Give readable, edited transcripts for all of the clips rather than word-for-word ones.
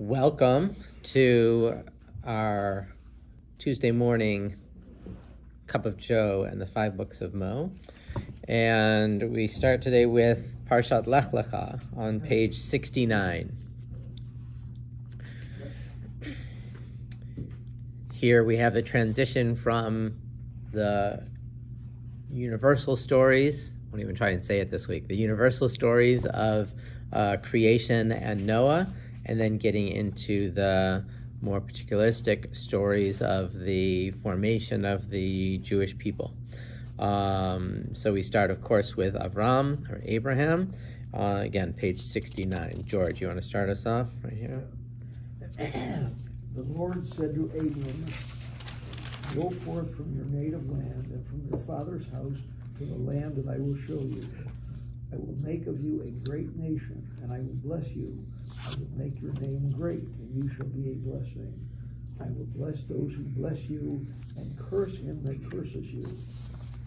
Welcome to our Tuesday morning Cup of Joe and the 5 books of Mo. And we start today with Parshat Lecha on page 69. Here we have the transition from the universal stories, I won't even try and say it this week, the universal stories of creation and Noah, and then getting into the more particularistic stories of the formation of the Jewish people. So we start, of course, with Avram, or Abraham. Again, page 69. George, you want to start us off right here? The Lord said to Abram, "Go forth from your native land and from your father's house to the land that I will show you. I will make of you a great nation, and I will bless you. I will make your name great, and you shall be a blessing. I will bless those who bless you, and curse him that curses you.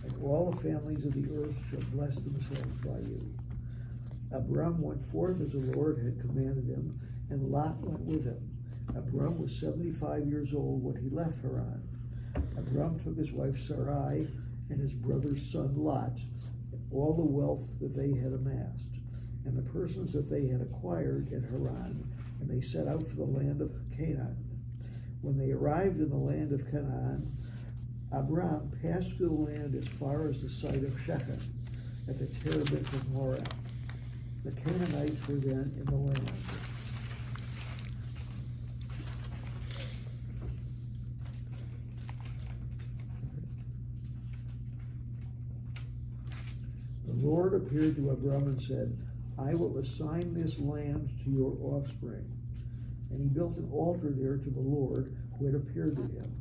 And all the families of the earth shall bless themselves by you." Abram went forth as the Lord had commanded him, and Lot went with him. Abram was 75 years old when he left Haran. Abram took his wife Sarai and his brother's son Lot, all the wealth that they had amassed, and the persons that they had acquired in Haran, and they set out for the land of Canaan. When they arrived in the land of Canaan, Abram passed through the land as far as the site of Shechem, at the terebinth of Moreh. The Canaanites were then in the land. The Lord appeared to Abram and said, "I will assign this land to your offspring." And he built an altar there to the Lord who had appeared to him.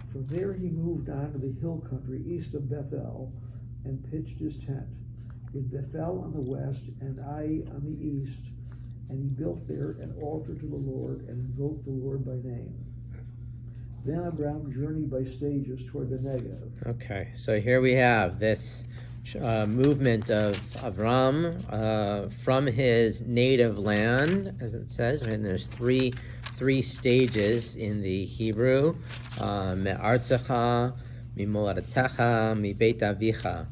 From there he moved on to the hill country east of Bethel and pitched his tent, with Bethel on the west and Ai on the east. And he built there an altar to the Lord and invoked the Lord by name. Then Abram journeyed by stages toward the Negev. Okay, so here we have this movement of Avram from his native land, as it says, and there's three stages in the Hebrew: me'artzecha, mimoladetecha, mibeit avicha,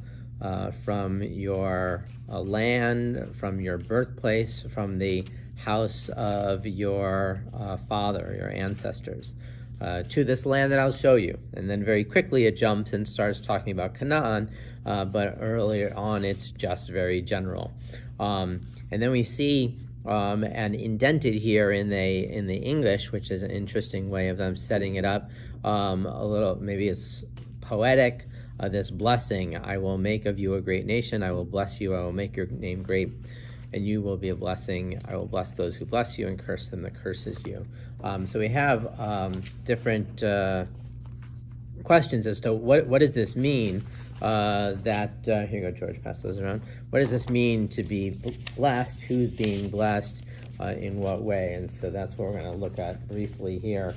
from your land, from your birthplace, from the house of your father, your ancestors, to this land that I'll show you. And then very quickly it jumps and starts talking about Canaan, but earlier on it's just very general. And then we see and indented here in the English, which is an interesting way of them setting it up, a little, maybe it's poetic, this blessing: "I will make of you a great nation, I will bless you, I will make your name great, and you will be a blessing. I will bless those who bless you and curse them that curses you." So we have different questions as to what does this mean, here you go, George, pass those around. What does this mean to be blessed? Who's being blessed? In what way? And so that's what we're going to look at briefly here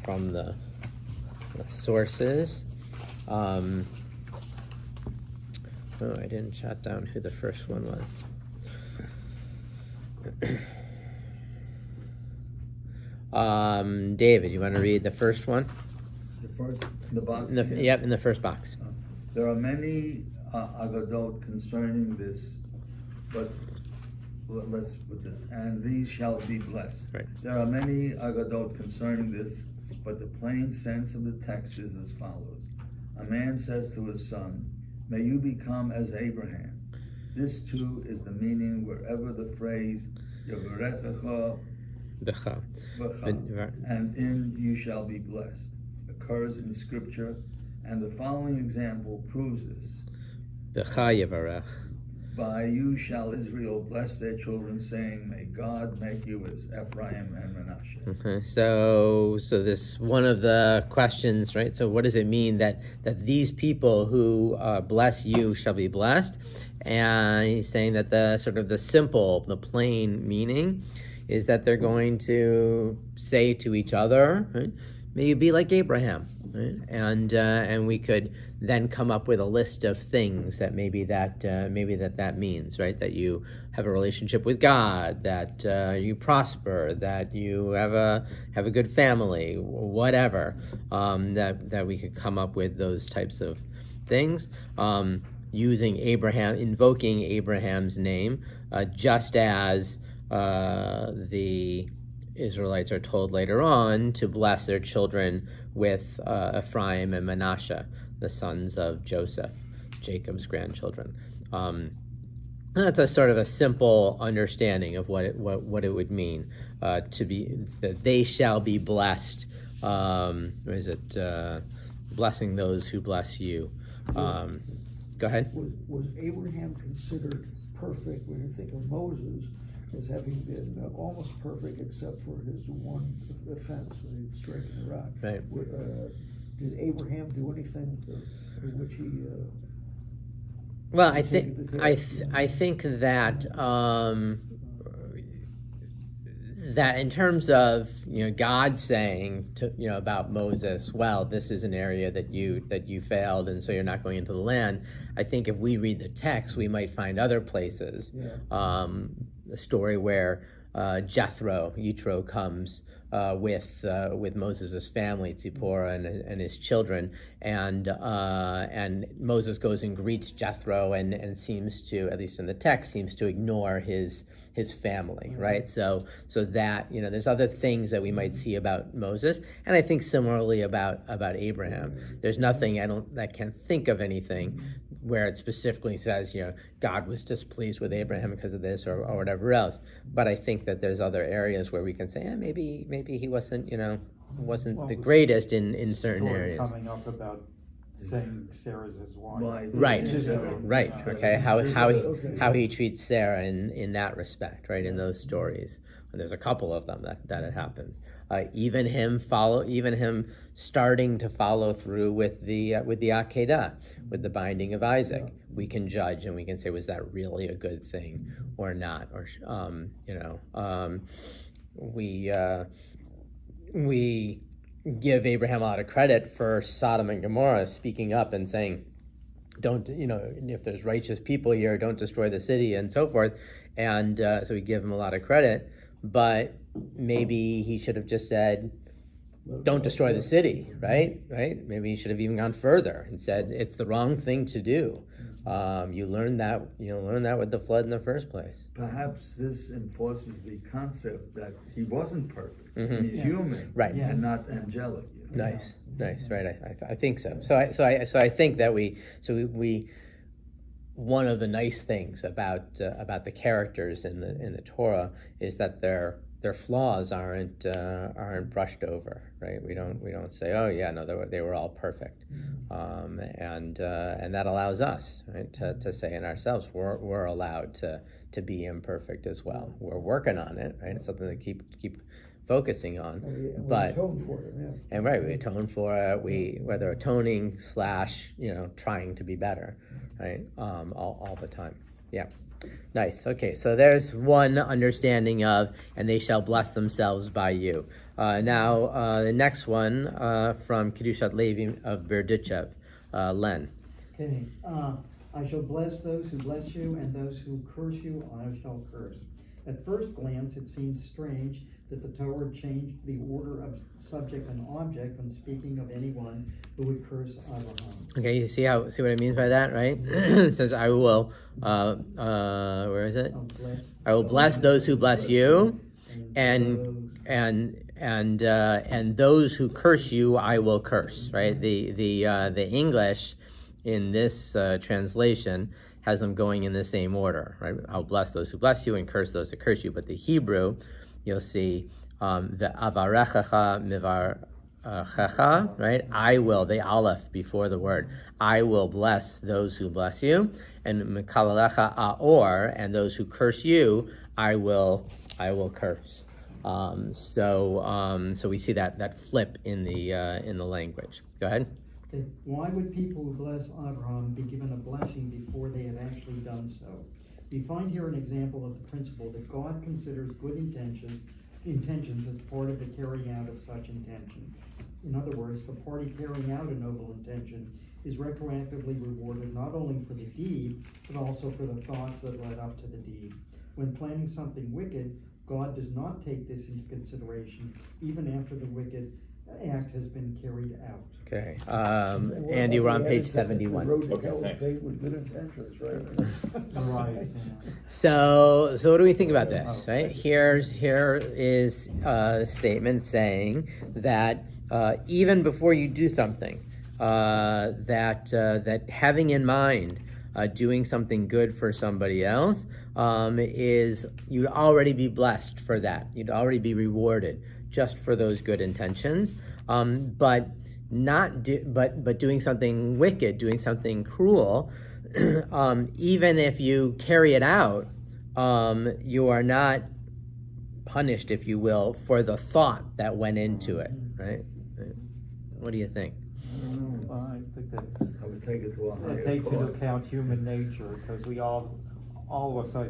from the sources. I didn't jot down who the first one was. David, you want to read the first one? The first in the box? Yep, in the first box. There are many agadot concerning this, but let's put this, and these shall be blessed. Right. There are many agadot concerning this, but the plain sense of the text is as follows. A man says to his son, "May you become as Abraham." This too is the meaning wherever the phrase Yevarechecha Lecha. and in you shall be blessed occurs in Scripture, and the following example proves this. Lecha Yevarech. By you shall Israel bless their children, saying, "May God make you as Ephraim and Manasseh." Okay, so this one of the questions, right? So what does it mean that these people who bless you shall be blessed? And he's saying that the sort of the simple, the plain meaning is that they're going to say to each other, right? may you be like Abraham, right? And we could then come up with a list of things that maybe that means, right? That you have a relationship with God, that you prosper, that you have a good family, whatever. That we could come up with those types of things. Invoking Abraham's name, just as the Israelites are told later on to bless their children with Ephraim and Manasseh, the sons of Joseph, Jacob's grandchildren. That's a sort of a simple understanding of what it would mean to be that they shall be blessed. Blessing those who bless you. Go ahead. Was Abraham considered perfect when you think of Moses as having been almost perfect except for his one offense when he struck the rock? Right. Did Abraham do anything for which he? Well, I think that that in terms of God saying to about Moses, well, this is an area that you failed, and so you're not going into the land. I think if we read the text, we might find other places. Yeah. A story where Yitro comes with Moses' family, Tzipporah and his children, and Moses goes and greets Jethro and seems to, at least in the text, seems to ignore his family, right? So that there's other things that we might see about Moses, and I think similarly about Abraham. There's nothing I can't think of anything where it specifically says God was displeased with Abraham because of this or whatever else. But I think that there's other areas where we can say, maybe he wasn't the greatest in certain areas. Coming up about saying Sarah's his wife. Right. Okay. How he treats Sarah in that respect, right? In those stories, and there's a couple of them that it happens. Even him starting to follow through with the Akedah, with the binding of Isaac. We can judge and we can say, was that really a good thing or not? Or we give Abraham a lot of credit for Sodom and Gomorrah speaking up and saying, don't, if there's righteous people here, don't destroy the city and so forth. And so we give him a lot of credit, but maybe he should have just said, don't destroy the city, right? Maybe he should have even gone further and said, it's the wrong thing to do. You learn that with the flood in the first place. Perhaps this enforces the concept that he wasn't perfect. Mm-hmm. He's human, right, and not angelic. Nice, right. I think so. So I think that we one of the nice things about the characters in the Torah is that their flaws aren't brushed over, right? We don't say, oh yeah, no, they were all perfect, and that allows us, right, to say in ourselves we're allowed to be imperfect as well. We're working on it, right? It's something to keep focusing on, and but we atone for it, yeah. And right, we atone for it. Whether atoning / trying to be better, right? All the time. Yeah. Nice. Okay, so there's one understanding of, and they shall bless themselves by you. Now, the next one from Kedushat Levi of Berdichev, Len. Okay. I shall bless those who bless you, and those who curse you, I shall curse. At first glance, it seems strange that the Torah changed the order of subject and object when speaking of anyone who would curse Abraham. Okay, you see what it means by that, right? It says, I will, where is it? I will bless those who bless you, and those who curse you, I will curse, right? The English in this translation has them going in the same order, right? I'll bless those who bless you and curse those who curse you. But the Hebrew, you'll see the avarechecha mivarechecha, right? I will, the aleph before the word. I will bless those who bless you, and mikalalecha aor, and those who curse you, I will curse. So we see that flip in the language. Go ahead. Okay. Why would people who bless Abraham be given a blessing before they have actually done so? We find here an example of the principle that God considers good intentions as part of the carrying out of such intentions. In other words, the party carrying out a noble intention is retroactively rewarded not only for the deed, but also for the thoughts that led up to the deed. When planning something wicked, God does not take this into consideration, even after the wicked act has been carried out. Okay, Andy, we're on page The 71. road to Okay, hell is thanks. paved with good intentions, right? Right. So what do we think about this, right? Here is a statement saying that even before you do something, that having in mind doing something good for somebody else is, you'd already be blessed for that. You'd already be rewarded just for those good intentions. But doing something wicked, doing something cruel, even if you carry it out, you are not punished, if you will, for the thought that went into it, right? What do you think? I think that I would take it to a higher it takes into court. account human nature, because we all of us, I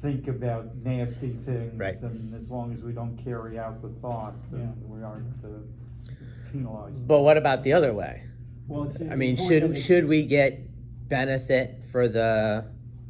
think about nasty things. Right. And as long as we don't carry out the thought, then we aren't penalized. But what about the other way? Well, it's I mean, important that should we get benefit for the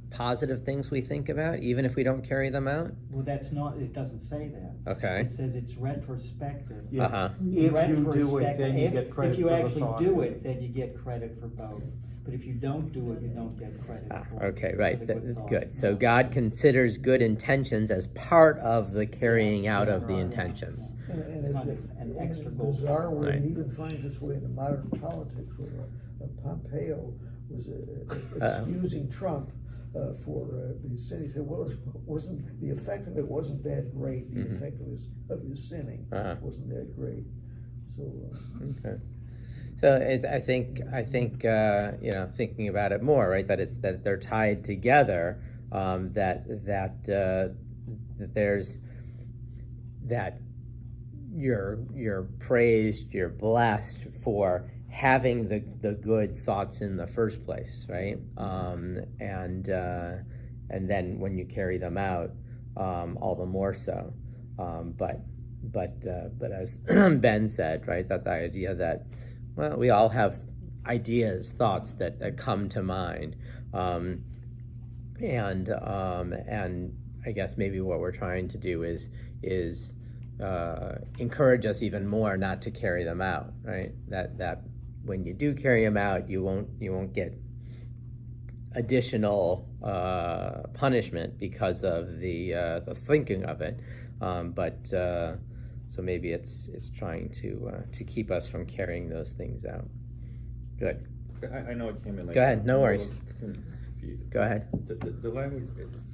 positive things we think about, even if we don't carry them out? Well, that's not, it doesn't say that. Okay. It says it's retrospective. Yeah. Uh-huh. If you do it, then you If- get credit If you for the actually thought. do it, then you get credit for both. But if you don't do it, you don't get credit for Okay, for right. the That's thought. good. So God considers good intentions as part of the carrying out of the Right. intentions. And It's not an extra and goal. bizarre where Right. it even finds its way into modern politics, where Pompeo was excusing Trump for the sin. He said, well, it wasn't, the effect of it wasn't that great. The effect of his sinning Uh-huh. wasn't that great. So, Okay. So I think thinking about it more, right? That they're tied together. That there's that you're praised, you're blessed for having the good thoughts in the first place, right? And then when you carry them out, all the more so. But as Ben said, right, that the idea that, well, we all have ideas, thoughts that come to mind, and I guess maybe what we're trying to do is encourage us even more not to carry them out, right? That when you do carry them out, you won't get additional punishment because of the thinking of it, so maybe it's trying to keep us from carrying those things out. Good. I know it came in like. Go ahead, no I'm a worries. little confused. Go ahead. The language,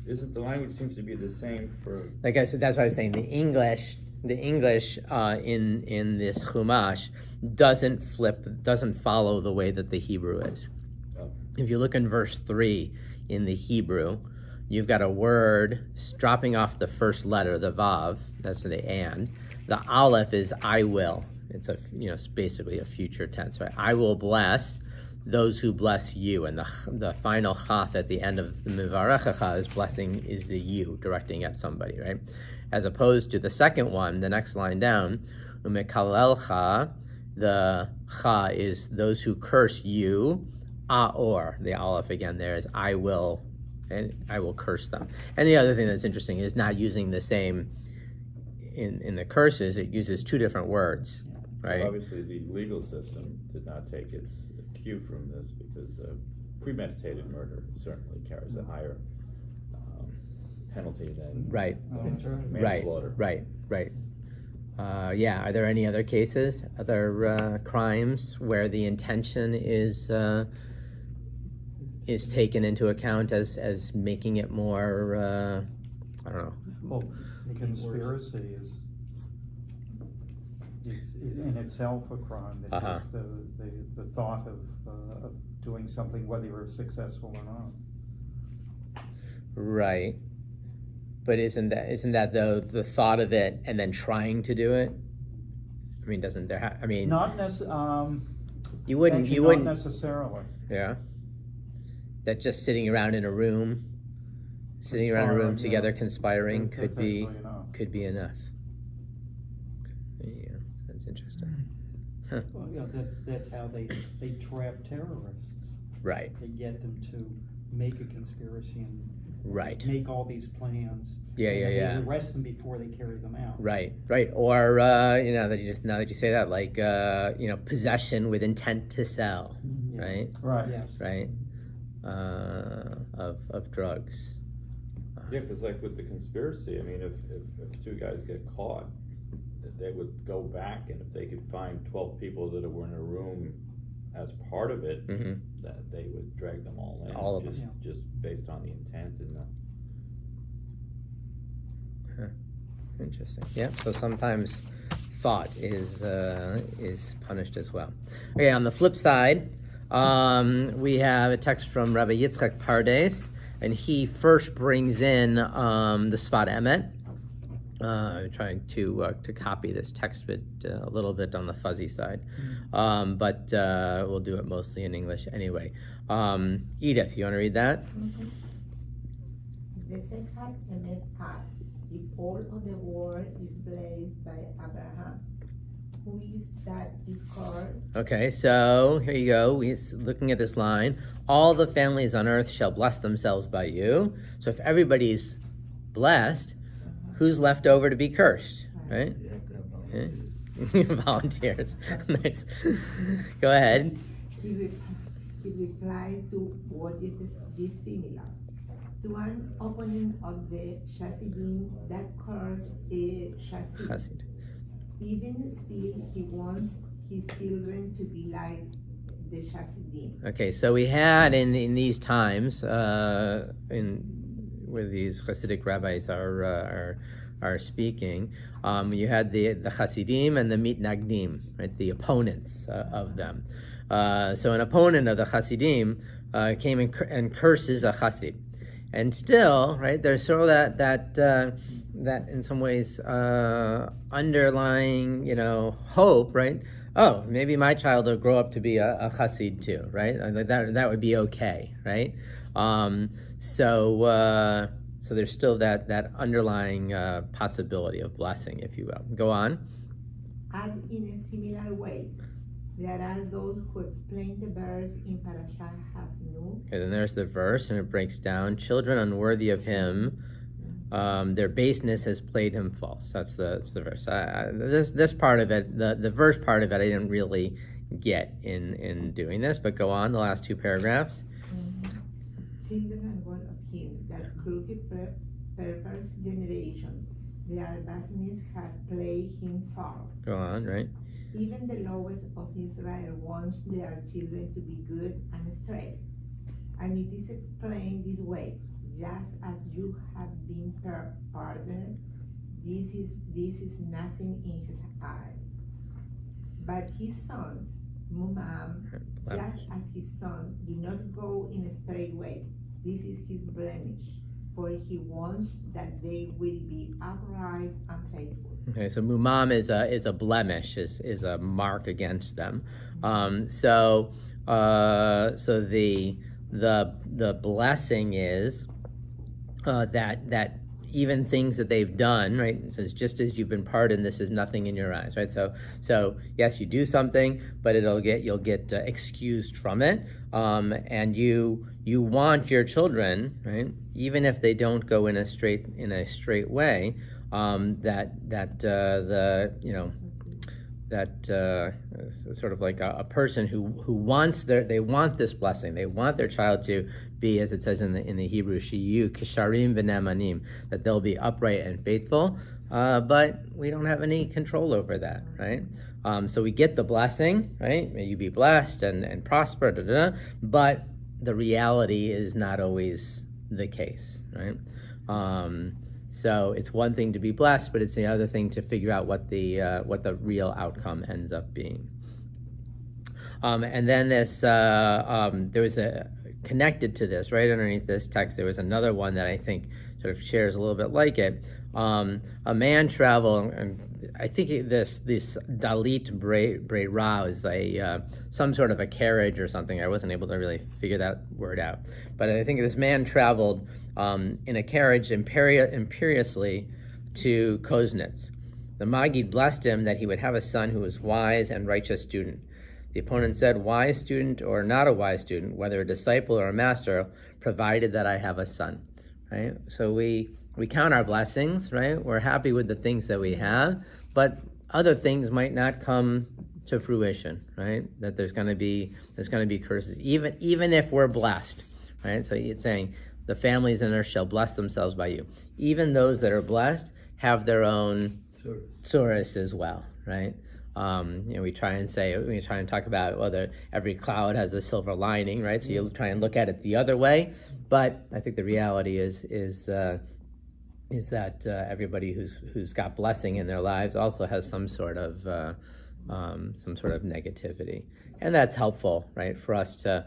the language seems to be the same for. Like I said, that's what I was saying. The English in this Chumash doesn't follow the way that the Hebrew is. Oh. If you look in verse 3 in the Hebrew, you've got a word dropping off the first letter, the Vav, that's the and. The Aleph is I will. It's it's basically a future tense, right? I will bless those who bless you, and the final chaf at the end of the Mivarechecha is blessing is the you, directing at somebody, right? As opposed to the second one, the next line down, Umekalelcha, the cha is those who curse you, aor, the aleph again there is I will, and I will curse them. And the other thing that's interesting is not using the same, in the curses, it uses two different words, right? Well, obviously, the legal system did not take its cue from this, because premeditated murder certainly carries a higher penalty than Right. manslaughter. Right. Yeah, are there any other cases, other crimes where the intention is taken into account as making it more, I don't know. Well, conspiracy is in itself a crime. It's Uh-huh. just the thought of doing something, whether you're successful or not. Right. But isn't that though the thought of it and then trying to do it? I mean, doesn't there? Not necessarily. You wouldn't. Not necessarily. Yeah. That just sitting around in a room, Conspiring, together yeah. conspiring That's could be actually enough. could be enough. Yeah, That's interesting. Huh. Well, you know, that's how they trap terrorists. Right, They get them to make a conspiracy and right. make all these plans. Yeah, and yeah, then yeah. They arrest them before they carry them out. Right, right. Or now that you say that, like possession with intent to sell, Mhm. right, Right. Yes. right, of drugs. Yeah, because like with the conspiracy, I mean, if two guys get caught, they would go back, and if they could find 12 people that were in a room as part of it, Mm-hmm. that they would drag them all in. All of them. Just based on the intent and the. Interesting. Yeah. So sometimes thought is punished as well. Okay. On the flip side, we have a text from Rabbi Yitzchak Pardes, and he first brings in the Sfat Emet. I'm trying to copy this text bit a little bit on the fuzzy side, but we'll do it mostly in English anyway. Edith, you want to read that? The Sefat Emet passed. The pole of the world is blazed by Abraham. Who is that is cursed? Okay, so here you go. We're looking at this line. All the families on earth shall bless themselves by you. So if everybody's blessed, who's left over to be cursed, right? You have to have volunteers. Volunteers. Nice. Go ahead. He replied to what is dissimilar. To an opponent of the Chassidim that cursed the Chassid. Chassid. Even still, he wants his children to be like the Chassidim. Okay, so we had in these times, where these Hasidic rabbis are speaking, you had the Hasidim and the Mitnagdim, right? The opponents of them. So an opponent of the Hasidim came and curses a Hasid. And still, right, there's sort of that in some ways underlying, hope, right? Oh, maybe my child will grow up to be a chassid too, right? That would be okay, right? So there's still that underlying possibility of blessing, if you will. Go on. And in a similar way, there are those who explain the verse in Parashat Hasnu. Okay, then there's the verse, and it breaks down. Children unworthy of him, their baseness has played him false. That's the verse. This part of it, the verse part of it, I didn't really get in doing this. But go on, the last two paragraphs. Children unworthy of him, that crooked, perverse generation, their baseness has played him false. Go on, right? Even the lowest of Israel wants their children to be good and straight. And it is explained this way: just as you have been pardoned, this is nothing in his eye. But his sons, Mumam, just as his sons do not go in a straight way, this is his blemish, for he wants that they will be upright and faithful. Okay, so mumam is a blemish, is a mark against them. So the blessing is that even things that they've done, right? It says, just as you've been pardoned, this is nothing in your eyes, right? So yes, you do something, but you'll get excused from it, and you want your children, right? Even if they don't go in a straight way, sort of like a person who wants they want this blessing. They want their child to be, as it says in the Hebrew, shiyu kisharim v'nemanim, that they'll be upright and faithful. But we don't have any control over that, right? So we get the blessing, right? May you be blessed and prosper, but the reality is not always the case, right? So it's one thing to be blessed, but it's the other thing to figure out what the real outcome ends up being. And then this there was connected to this, right underneath this text, there was another one that I think sort of shares a little bit like it. A man traveled, and I think this dalit breira is some sort of a carriage or something. I wasn't able to really figure that word out, but I think this man traveled in a carriage imperiously to Koznitz, The Maggid blessed him that he would have a son who was wise and righteous student. The opponent said, wise student or not a wise student, whether a disciple or a master, provided that I have a son. Right? So we count our blessings, right? We're happy with the things that we have, but other things might not come to fruition, right? That there's going to be curses, even if we're blessed, right? So it's saying the families in earth shall bless themselves by you. Even those that are blessed have their own tsuris as well, right? We try and talk about whether every cloud has a silver lining, right? So you try and look at it the other way, but I think the reality is that everybody who's got blessing in their lives also has some sort of negativity, and that's helpful, right? For us to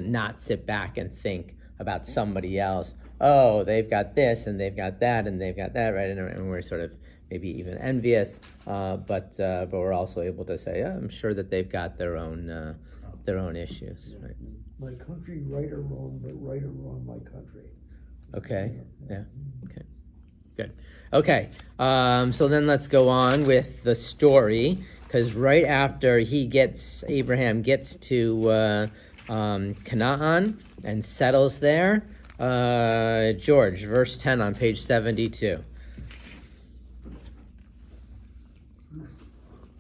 not sit back and think about somebody else. Oh, they've got this and they've got that and they've got that, right? And we're sort of maybe even envious, but we're also able to say, yeah, I'm sure that they've got their own issues, right? My country, right or wrong, but right or wrong, my country. Okay. Yeah. Okay. Good. Okay. So then let's go on with the story, because right after Abraham gets to Canaan and settles there, George, verse 10 on page 72.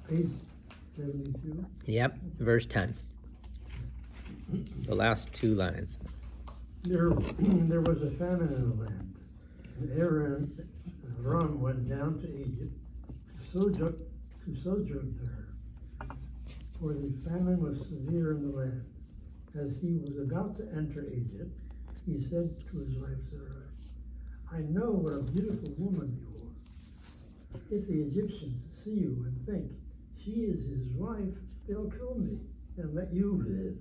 Page 72. Yep, verse 10. The last two lines. There was a famine in the land, and Abram went down to Egypt to sojourn there, for the famine was severe in the land. As he was about to enter Egypt, he said to his wife Sarah, I know what a beautiful woman you are. If the Egyptians see you and think, she is his wife, they'll kill me and let you live.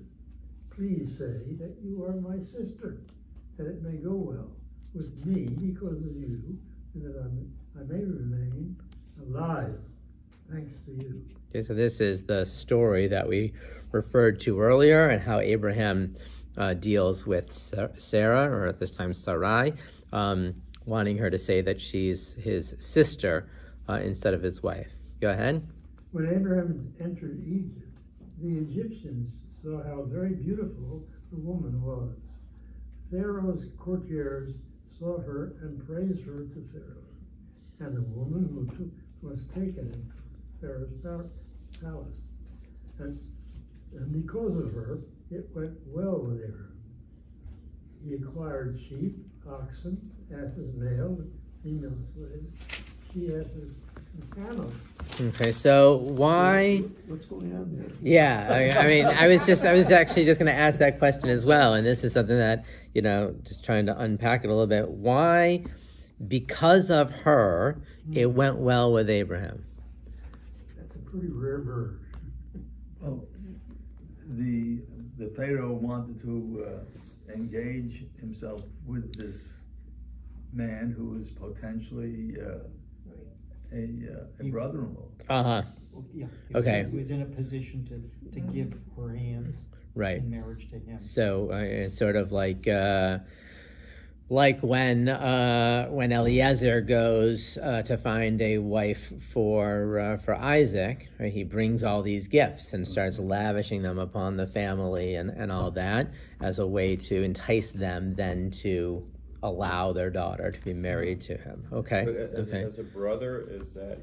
Please say that you are my sister, that it may go well with me because of you, and that I may remain alive thanks to you. Okay, so this is the story that we referred to earlier, and how Abraham deals with Sarah, or at this time Sarai, wanting her to say that she's his sister instead of his wife. Go ahead. When Abraham entered Egypt, the Egyptians saw how very beautiful the woman was. Pharaoh's courtiers saw her and praised her to Pharaoh. And the woman was taken in Pharaoh's palace. And because of her, it went well with Abraham. He acquired sheep, oxen, asses, male and female slaves, she-asses, and camels. Okay, so why? What's going on there? Yeah, I mean, I was actually just going to ask that question as well, and this is something that, just trying to unpack it a little bit. Why? Because of her, it went well with Abraham. That's a pretty rare bird. Well, the Pharaoh wanted to engage himself with this man who was potentially a brother-in-law. Uh-huh. Yeah. Okay. He was in a position to give her hand Right. in marriage to him. So it's sort of like when Eliezer goes to find a wife for Isaac, right? He brings all these gifts and starts lavishing them upon the family and all that as a way to entice them then to allow their daughter to be married to him. Okay. But as a brother, is that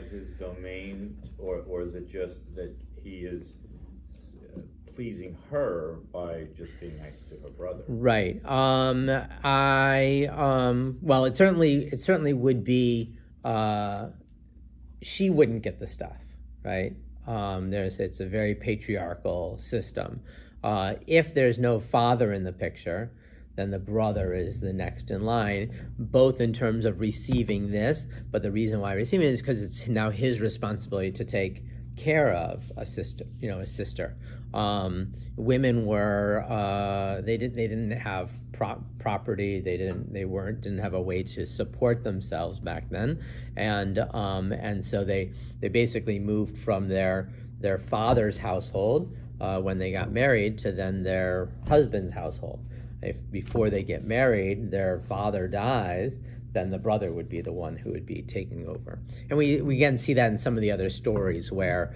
his domain, or is it just that he is pleasing her by just being nice to her brother? Right. Well, it certainly would be. She wouldn't get the stuff, right? It's a very patriarchal system. If there's no father in the picture, then the brother is the next in line, both in terms of receiving this, but the reason why receiving it is because it's now his responsibility to take care of a sister. Women were they didn't have property. They didn't have a way to support themselves back then, and so they basically moved from their father's household when they got married to then their husband's household. If before they get married, their father dies, then the brother would be the one who would be taking over. And we again see that in some of the other stories where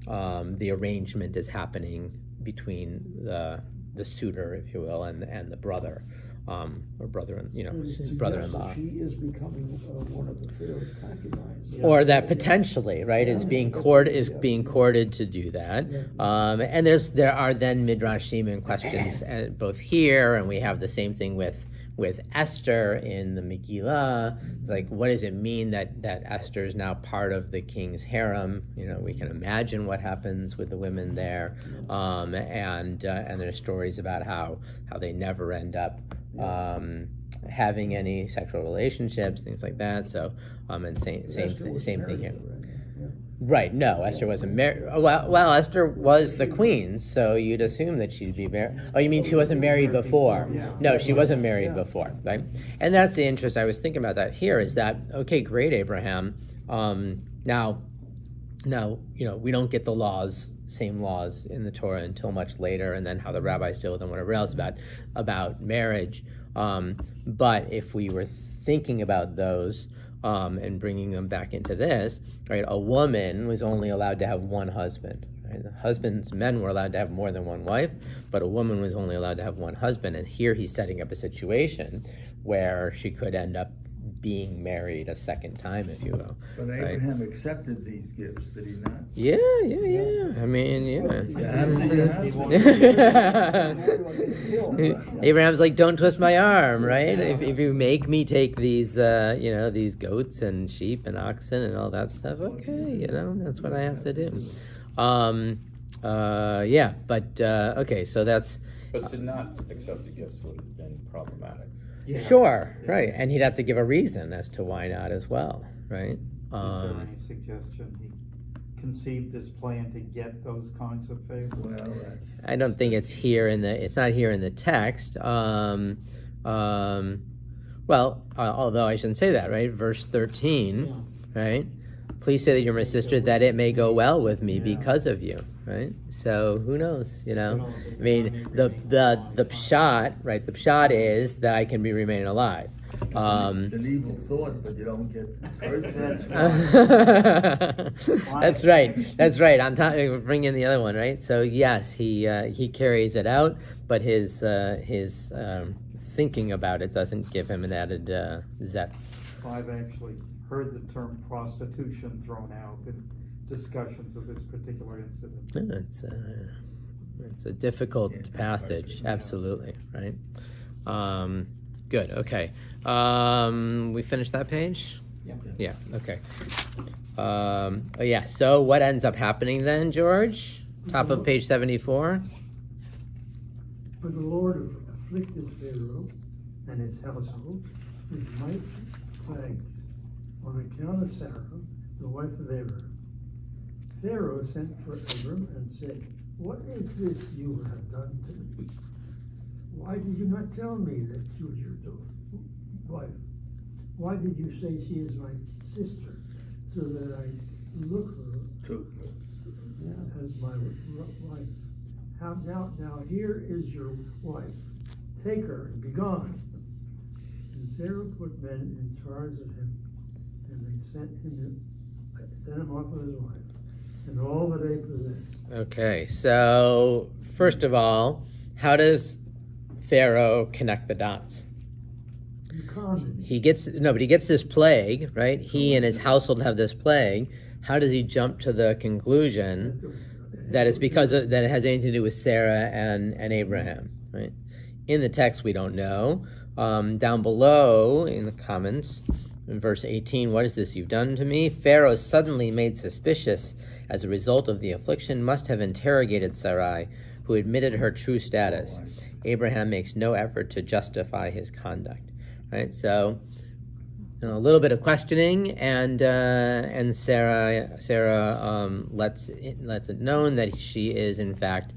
the arrangement is happening between the suitor, if you will, and the brother, or brother, brother-in-law. She is becoming one of the Pharaoh's concubines. Or that potentially, right, is being courted to do that. And there are then midrashim and questions both here, and we have the same thing with Esther in the Megillah. Like, what does it mean that Esther is now part of the king's harem? We can imagine what happens with the women there, and there's stories about how they never end up having any sexual relationships, things like that. So, and same thing here. Right, no, Esther wasn't married. Well, Esther was the queen, so you'd assume that she'd be married. Oh, you mean she wasn't married before? No, she wasn't married before, right? And that's the interest. I was thinking about that here, is that, okay, great, Abraham. Now, we don't get the same laws in the Torah until much later, and then how the rabbis deal with them, whatever else about marriage. But if we were thinking about those, and bringing them back into this, right? A woman was only allowed to have one husband. Right? Men were allowed to have more than one wife, but a woman was only allowed to have one husband. And here he's setting up a situation where she could end up being married a second time, if you will. But Abraham accepted these gifts, did he not? Yeah. I mean, Abraham's like, don't twist my arm, right? If you make me take these, these goats and sheep and oxen and all that stuff, okay, that's what I have to do. Okay, so that's. But to not accept the gifts would have been problematic. Yeah. Sure, right, and he'd have to give a reason as to why not as well, right? Is there any suggestion he conceived this plan to get those kinds of favors? Well, that's. I don't think it's not here in the text. Although I shouldn't say that, right? Verse 13, right? Please say that you're my sister, that it may go well with me because of you, right? So who knows, I mean, the pshat, right? The pshat is that I can be remaining alive. It's an evil thought, but you don't get first one. That's right. I'm bringing in the other one, right? So yes, he carries it out, but his thinking about it doesn't give him an added zets. I've actually heard the term prostitution thrown out in discussions of this particular incident. It's a difficult passage, absolutely, right? Good, okay. We finished that page? Yeah, okay. So what ends up happening then, George? Top of page 74? But the Lord afflicted Pharaoh and his household with mighty plagues on account of Sarah, the wife of Abraham. Pharaoh sent for Abram and said, "What is this you have done to me? Why did you not tell me that she was your wife? Why did you say she is my sister, so that I look her as my wife? Now here is your wife. Take her and be gone." And Pharaoh put men in charge of him, and they sent him off with his wife and all that they possessed. Okay, so first of all, how does Pharaoh connect the dots? He gets this plague, right? He and his household have this plague. How does he jump to the conclusion that it's because that it has anything to do with Sarah and Abraham, right? In the text, we don't know. Down below in the comments, in verse 18, what is this you've done to me? Pharaoh, suddenly made suspicious as a result of the affliction, must have interrogated Sarai, who admitted her true status. Abraham makes no effort to justify his conduct. Right, so a little bit of questioning, and Sarah lets it known that she is in fact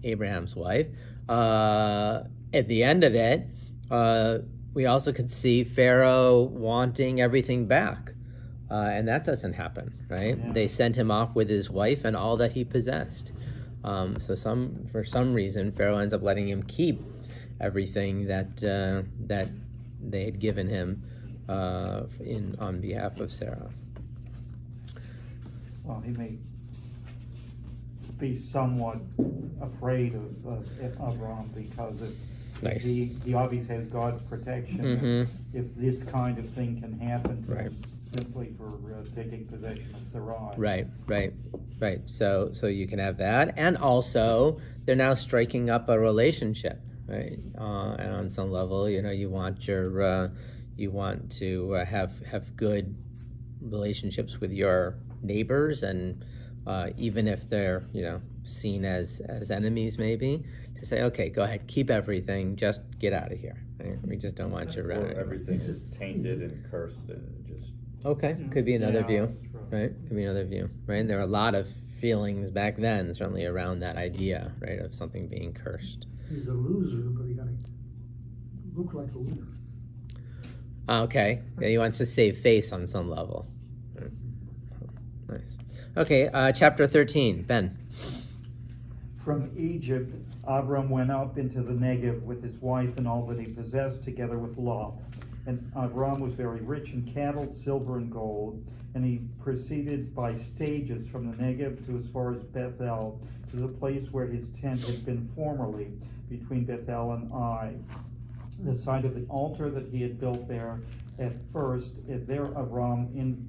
Abraham's wife. At the end of it, we also could see Pharaoh wanting everything back, and that doesn't happen, right? Yeah. They sent him off with his wife and all that he possessed. For some reason, Pharaoh ends up letting him keep everything that they had given him on behalf of Sarah. Well, he may be somewhat afraid of Avram because Nice. he obviously has God's protection. Mhm. If this kind of thing can happen to Right. him simply for taking possession of Sarai. Right. So you can have that, and also they're now striking up a relationship, right? And on some level, you want to have good relationships with your neighbors, and even if they're seen as enemies, maybe to say, okay, go ahead, keep everything, just get out of here. Right? We just don't want you around. Or everything is tainted and cursed and just. Okay, could be another Yeah, view, that's true. right? Could be another view, right? And there are a lot of feelings back then, certainly around that idea, right, of something being cursed. He's a loser, but he gotta look like a winner. Okay, yeah, he wants to save face on some level. Right. Nice. Okay, chapter 13, Ben. From Egypt, Avram went up into the Negev with his wife and all that he possessed, together with Lot. And Avram was very rich in cattle, silver, and gold. And he proceeded by stages from the Negev to as far as Bethel, to the place where his tent had been formerly, between Bethel and Ai, the site of the altar that he had built there at first. There Avram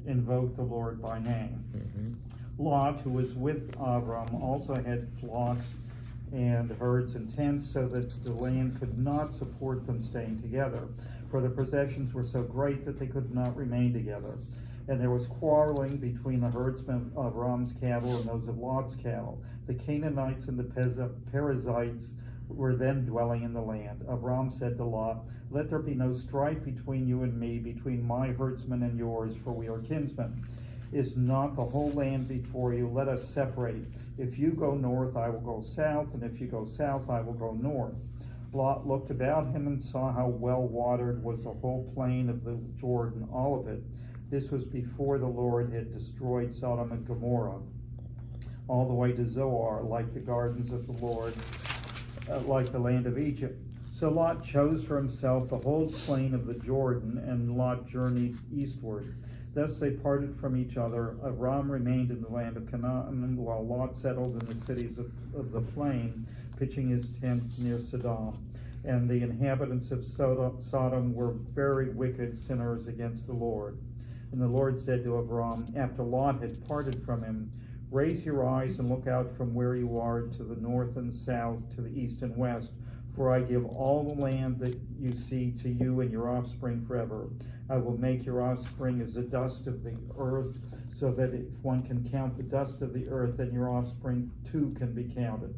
invoked the Lord by name. Mm-hmm. Lot, who was with Avram, also had flocks and herds and tents, so that the land could not support them staying together, for the possessions were so great that they could not remain together. And there was quarreling between the herdsmen of Avram's cattle and those of Lot's cattle. The Canaanites and the Perizzites were then dwelling in the land. Avram said to Lot, "Let there be no strife between you and me, between my herdsmen and yours, for we are kinsmen. Is not the whole land before you? Let us separate. If you go north, I will go south, and if you go south, I will go north." Lot looked about him and saw how well watered was the whole plain of the Jordan, all of it. This was before the Lord had destroyed Sodom and Gomorrah, all the way to Zoar, like the gardens of the Lord, like the land of Egypt. So Lot chose for himself the whole plain of the Jordan, and Lot journeyed eastward. Thus they parted from each other. Avram remained in the land of Canaan, while Lot settled in the cities of the plain, pitching his tent near Sodom. And the inhabitants of Sodom were very wicked sinners against the Lord. And the Lord said to Avram, after Lot had parted from him, "Raise your eyes and look out from where you are to the north and south, to the east and west, for I give all the land that you see to you and your offspring forever. I will make your offspring as the dust of the earth, so that if one can count the dust of the earth, then your offspring too can be counted.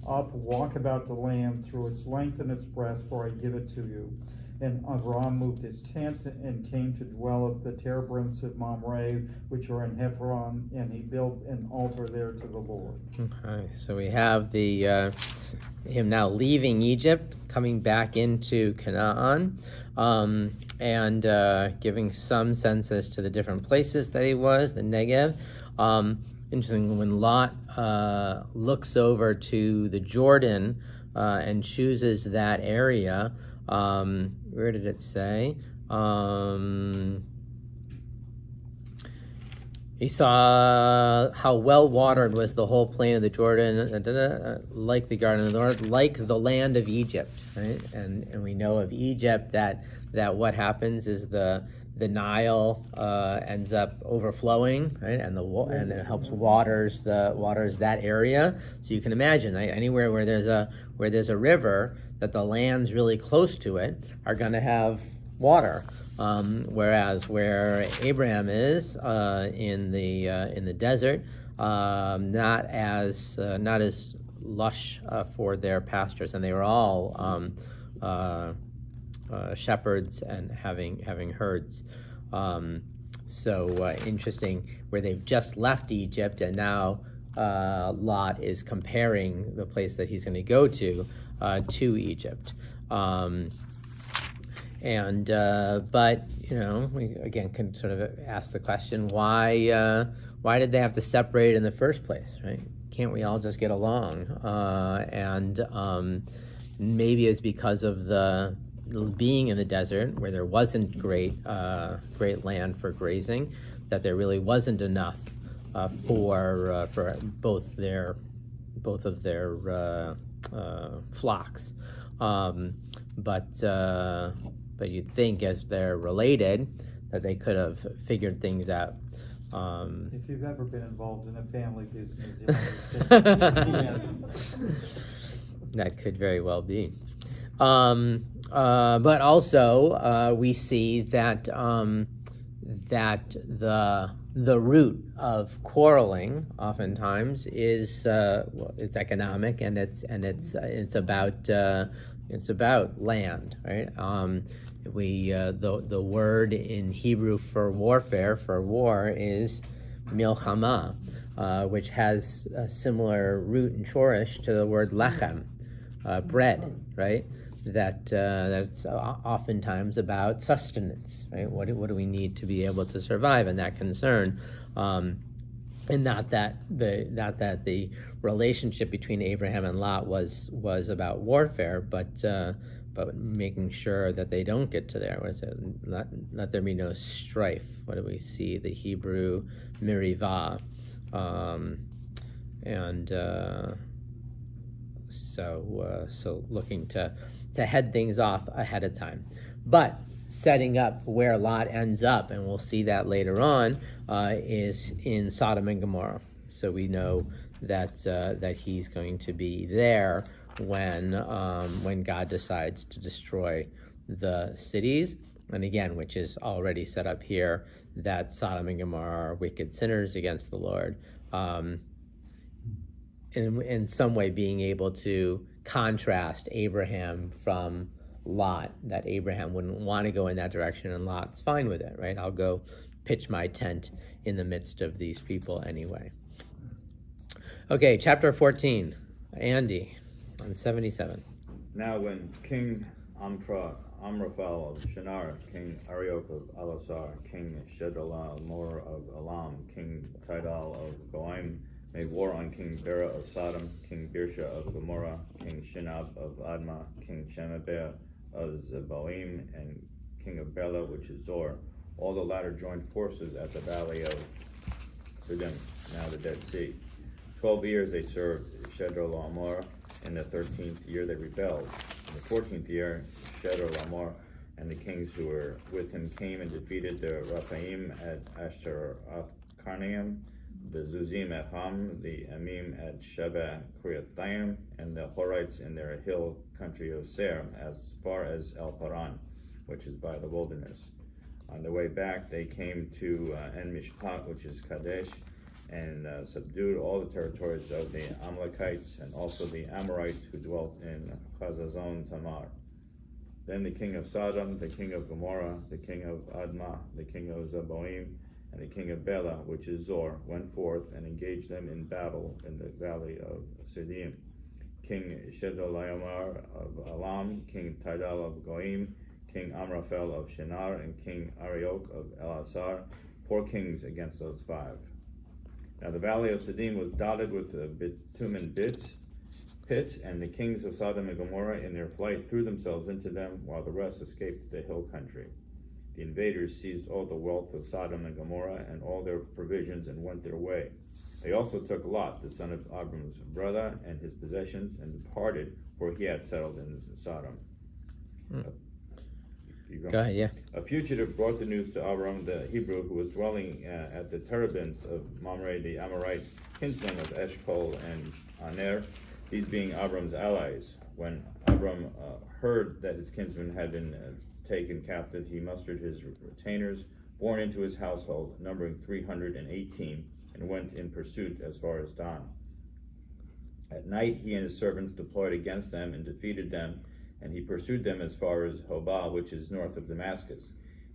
Up, walk about the land through its length and its breadth, for I give it to you." And Avram moved his tent and came to dwell at the terebinths of Mamre, which are in Hebron, and he built an altar there to the Lord. Okay, so we have him now leaving Egypt, coming back into Canaan, and giving some sense as to the different places that he was, the Negev. Interesting, when Lot looks over to the Jordan and chooses that area, where did it say? He saw how well watered was the whole plain of the Jordan, like the garden of the Lord, like the land of Egypt, right? And we know of Egypt that what happens is the Nile ends up overflowing, right? And it helps waters that area. So you can imagine, right? Anywhere where there's a river, that the lands really close to it are going to have water. Whereas where Abraham is in the desert, not as lush for their pastures, and they were all shepherds and having herds. So interesting, where they've just left Egypt, and now Lot is comparing the place that he's going to go to Egypt. But we again can sort of ask the question, why did they have to separate in the first place, right? Can't we all just get along? And maybe it's because of the being in the desert where there wasn't great land for grazing, that there really wasn't enough for both of their flocks. But you'd think, as they're related, that they could have figured things out. If you've ever been involved in a family business, you'll understand. That could very well be. But also, we see that that the root of quarreling oftentimes is it's economic, and it's about land, right? The word in Hebrew for warfare, for war, is milchama, which has a similar root in Chorish to the word lechem, bread, right? That's oftentimes about sustenance, right? What do we need to be able to survive, and that concern, and not that the relationship between Abraham and Lot was about warfare, but making sure that they don't get to there. What is it? Let there be no strife. What do we see? The Hebrew mirivah, so looking to head things off ahead of time, but setting up where Lot ends up, and we'll see that later on, is in Sodom and Gomorrah. So we know that he's going to be there when God decides to destroy the cities, and again, which is already set up here, that Sodom and Gomorrah are wicked sinners against the Lord. In some way being able to contrast Abraham from Lot, that Abraham wouldn't want to go in that direction, and Lot's fine with it, right? I'll go pitch my tent in the midst of these people anyway. Okay, chapter 14. Andy, on 77. Now when King Amraphel of Shinar, King Arioch of Elasar, King Chedorlaomer of Elam, King Tidal of Goim, made war on King Bera of Sodom, King Birsha of Gomorrah, King Shinab of Admah, King Shemabeh of Zeboim, and King of Bela, which is Zor. All the latter joined forces at the valley of Siddim, now the Dead Sea. 12 years they served Chedorlaomer. In the 13th year they rebelled. In the 14th year, Chedorlaomer and the kings who were with him came and defeated the Rephaim at Ashtaroth-Karnaim, the Zuzim at Ham, the Emim at Sheba Kiriathaim, and the Horites in their hill country of Seir, as far as El Paran, which is by the wilderness. On the way back, they came to En Mishpat, which is Kadesh, and subdued all the territories of the Amalekites and also the Amorites who dwelt in Chazazon Tamar. Then the king of Sodom, the king of Gomorrah, the king of Admah, the king of Zeboim, and the king of Bela, which is Zor, went forth and engaged them in battle in the valley of Siddim. King Chedorlaomer of Elam, King Tidal of Goim, King Amraphel of Shinar, and King Arioch of Elasar, 4 kings against those 5. Now the valley of Siddim was dotted with bitumen pits, and the kings of Sodom and Gomorrah in their flight threw themselves into them, while the rest escaped to the hill country. The invaders seized all the wealth of Sodom and Gomorrah and all their provisions and went their way. They also took Lot, the son of Abram's brother, and his possessions, and departed, for he had settled in Sodom. Go ahead, yeah. A fugitive brought the news to Abram the Hebrew, who was dwelling at the terebinths of Mamre the Amorite, kinsman of Eshcol and Aner, these being Abram's allies. When Abram heard that his kinsman had been taken captive, he mustered his retainers, born into his household, numbering 318, and went in pursuit as far as Dan. At night he and his servants deployed against them and defeated them, and he pursued them as far as Hobah, which is north of Damascus.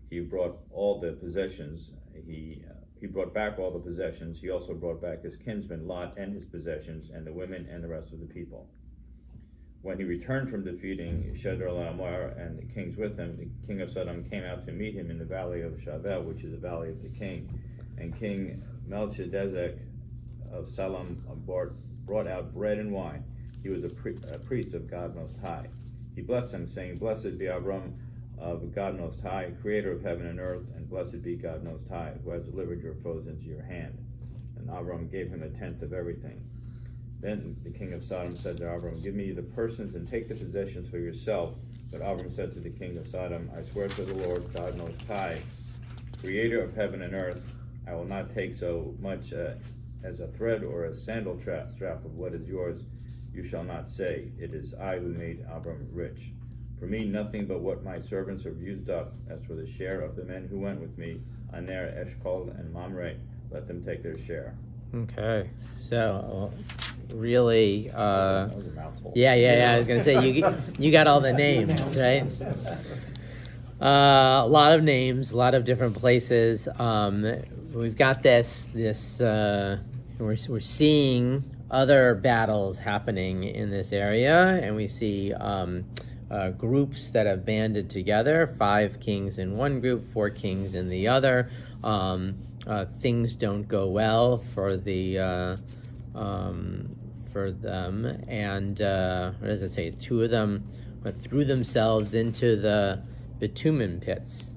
He brought all the possessions. He brought back all the possessions. He also brought back his kinsman Lot and his possessions, and the women and the rest of the people. When he returned from defeating Chedorlaomer and the kings with him, the king of Sodom came out to meet him in the valley of Shaveh, which is the valley of the king. And King Melchizedek of Salem brought out bread and wine. He was a priest of God Most High. He blessed him, saying, Blessed be Abram of God Most High, creator of heaven and earth, and blessed be God Most High, who has delivered your foes into your hand. And Abram gave him 1/10 of everything. Then the king of Sodom said to Abram, Give me the persons and take the possessions for yourself. But Abram said to the king of Sodom, I swear to the Lord God Most High, creator of heaven and earth, I will not take so much as a thread or a sandal strap of what is yours. You shall not say, It is I who made Abram rich. For me, nothing but what my servants have used up. As for the share of the men who went with me, Aner, Eshcol, and Mamre, let them take their share. Okay, so really, That was a mouthful. yeah. I was gonna say you got all the names, right? A lot of names, a lot of different places. We've got this. We're seeing other battles happening in this area, and we see groups that have banded together. 5 kings in one group, 4 kings in the other. Things don't go well for them, and what does it say? 2 of them threw themselves into the bitumen pits.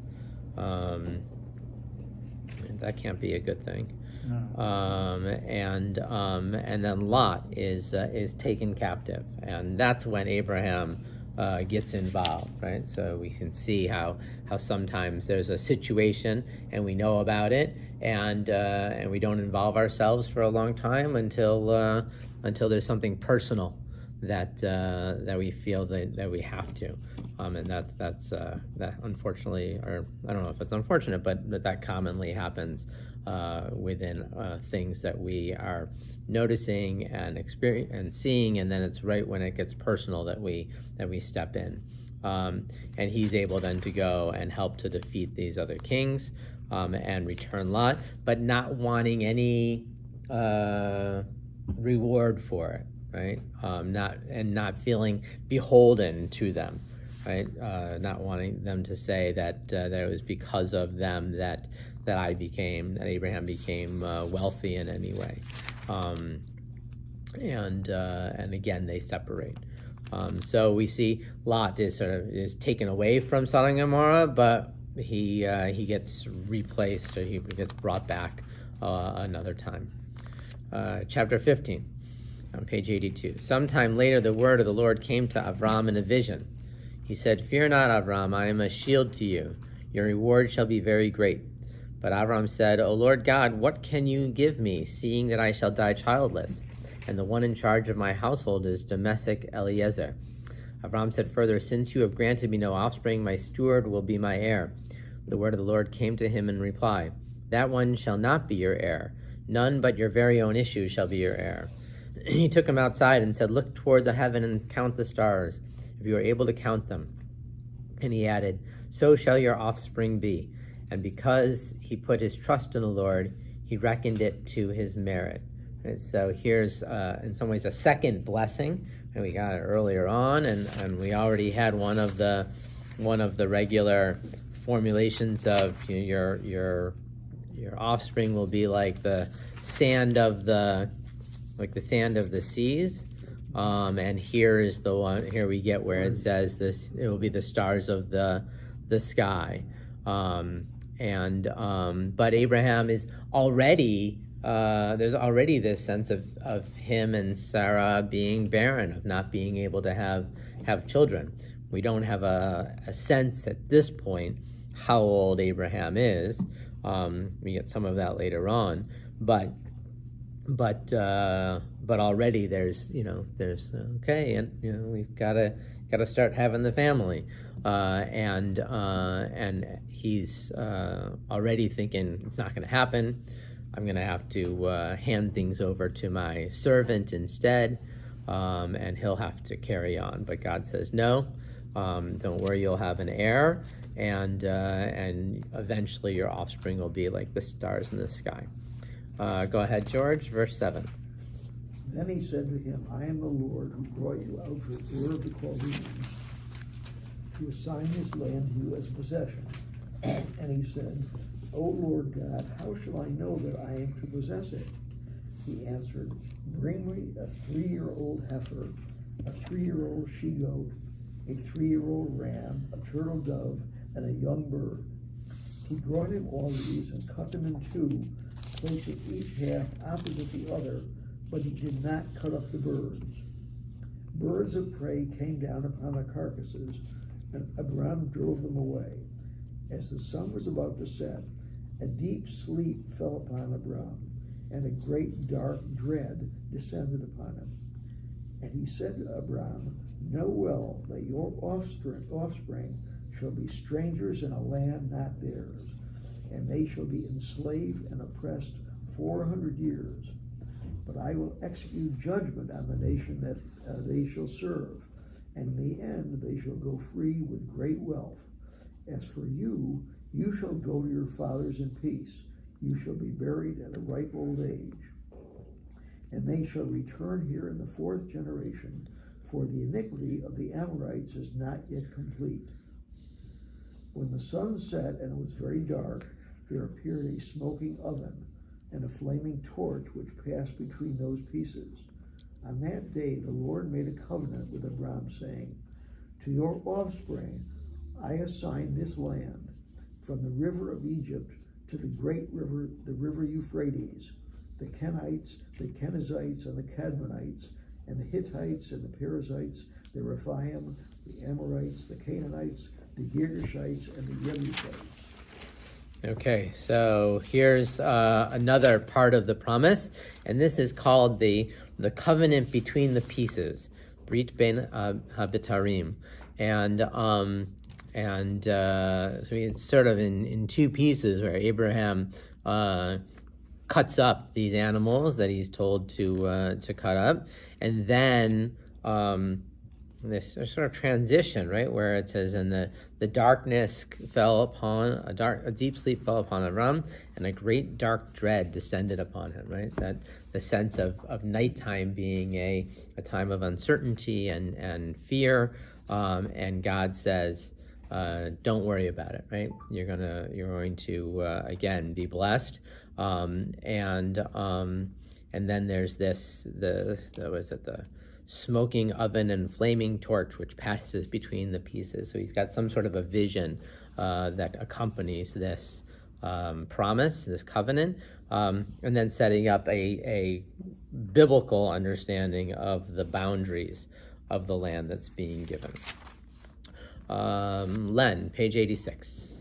That can't be a good thing. No. And then Lot is taken captive, and that's when Abraham gets involved, right? So we can see how sometimes there's a situation and we know about it, and we don't involve ourselves for a long time until there's something personal that we feel that we have to, and that's that unfortunately, or I don't know if it's unfortunate, but that commonly happens within things that we are noticing and experience and seeing, and then it's right when it gets personal that we step in, and he's able then to go and help to defeat these other kings, and return Lot, but not wanting any reward for it, right? Not feeling beholden to them, right? Not wanting them to say that it was because of them that Abraham became wealthy in any way, and again they separate. So we see Lot is taken away from Sodom and Gomorrah, but he gets replaced, or he gets brought back another time. Chapter 15. On page 82. Sometime later, the word of the Lord came to Avram in a vision. He said, Fear not, Avram, I am a shield to you. Your reward shall be very great. But Avram said, O Lord God, what can you give me, seeing that I shall die childless? And the one in charge of my household is domestic Eliezer. Avram said further, Since you have granted me no offspring, my steward will be my heir. The word of the Lord came to him in reply, That one shall not be your heir. None but your very own issue shall be your heir. He took him outside and said, Look toward the heaven and count the stars, if you are able to count them. And he added, So shall your offspring be. And because he put his trust in the Lord, he reckoned it to his merit. And so here's, in some ways, a second blessing. And we got it earlier on, and we already had one of the regular formulations of your offspring will be like the sand of the seas, and here is the one. Here we get where it says this. It will be the stars of the sky, but Abraham is already. There's already this sense of him and Sarah being barren, of not being able to have children. We don't have a sense at this point how old Abraham is. We get some of that later on, but already there's okay, and we've got to start having the family, and he's already thinking it's not going to happen. I'm going to have to hand things over to my servant instead, and he'll have to carry on. But God says no. Don't worry, you'll have an heir, and eventually your offspring will be like the stars in the sky. Go ahead, George, verse 7. Then he said to him, I am the Lord who brought you out from Ur of the Chaldeans to assign this land to you as possession. And he said, O Lord God, how shall I know that I am to possess it? He answered, Bring me a 3-year-old heifer, a 3-year-old she-goat, a 3-year-old ram, a turtle dove, and a young bird. He brought him all these and cut them in two, placing each half opposite the other, but he did not cut up the birds. Birds of prey came down upon the carcasses, and Abram drove them away. As the sun was about to set, a deep sleep fell upon Abram, and a great dark dread descended upon him. And he said to Abram, "Know well that your offspring shall be strangers in a land not theirs, and they shall be enslaved and oppressed 400 years. But I will execute judgment on the nation that they shall serve, and in the end they shall go free with great wealth. As for you, you shall go to your fathers in peace. You shall be buried at a ripe old age. And they shall return here in the 4th generation, for the iniquity of the Amorites is not yet complete." When the sun set and it was very dark, there appeared a smoking oven and a flaming torch which passed between those pieces. On that day the Lord made a covenant with Abram, saying, "To your offspring I assign this land, from the river of Egypt to the great river, the river Euphrates, the Kenites, the Kenizzites, and the Cadmonites, and the Hittites, and the Perizzites, the Rephaim, the Amorites, the Canaanites, the Girgashites, and the Jebusites." Okay, so here's another part of the promise, and this is called the covenant between the pieces, Brit Ben Habitarim, and so it's sort of in two pieces where Abraham cuts up these animals that he's told to cut up, and then this sort of transition, right, where it says, "And the darkness fell upon a deep sleep fell upon Abram, and a great dark dread descended upon him," right? That the sense of nighttime being a time of uncertainty and fear, and God says, "Don't worry about it," right? You're going to again be blessed, and then there's the smoking oven and flaming torch which passes between the pieces. So he's got some sort of a vision that accompanies this promise, this covenant, and then setting up a biblical understanding of the boundaries of the land that's being given. Len, page 86.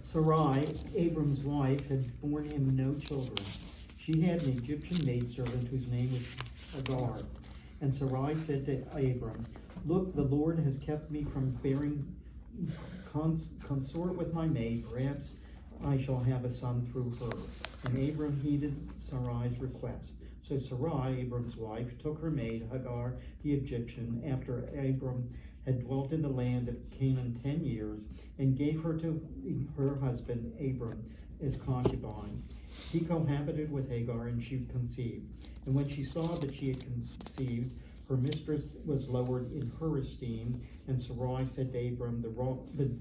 Sarai, Abram's wife, had borne him no children. She had an Egyptian maidservant whose name was Hagar. And Sarai said to Abram, "Look, the Lord has kept me from bearing consort with my maid. Perhaps I shall have a son through her." And Abram heeded Sarai's request. So Sarai, Abram's wife, took her maid Hagar the Egyptian, after Abram had dwelt in the land of Canaan 10 years, and gave her to her husband Abram as concubine. He cohabited with Hagar, and she conceived. And when she saw that she had conceived, her mistress was lowered in her esteem. And Sarai said to Abram, the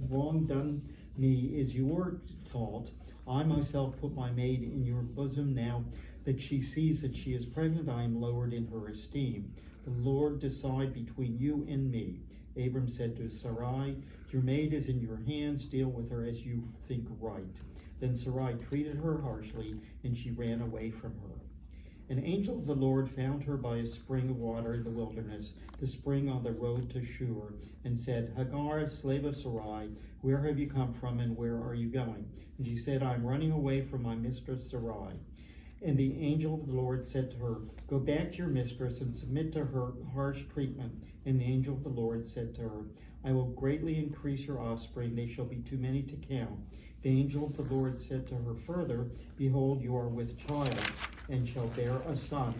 wrong done me is your fault. I myself put my maid in your bosom. Now that she sees that she is pregnant, I am lowered in her esteem. The Lord decide between you and me. Abram said to Sarai, "Your maid is in your hands. Deal with her as you think right." Then Sarai treated her harshly, and she ran away from her. An angel of the Lord found her by a spring of water in the wilderness, the spring on the road to Shur, and said, "Hagar, slave of Sarai, where have you come from, and where are you going?" And she said, "I am running away from my mistress Sarai." And the angel of the Lord said to her, "Go back to your mistress and submit to her harsh treatment." And the angel of the Lord said to her, "I will greatly increase your offspring. They shall be too many to count." The angel of the Lord said to her further, "Behold, you are with child, and shall bear a son.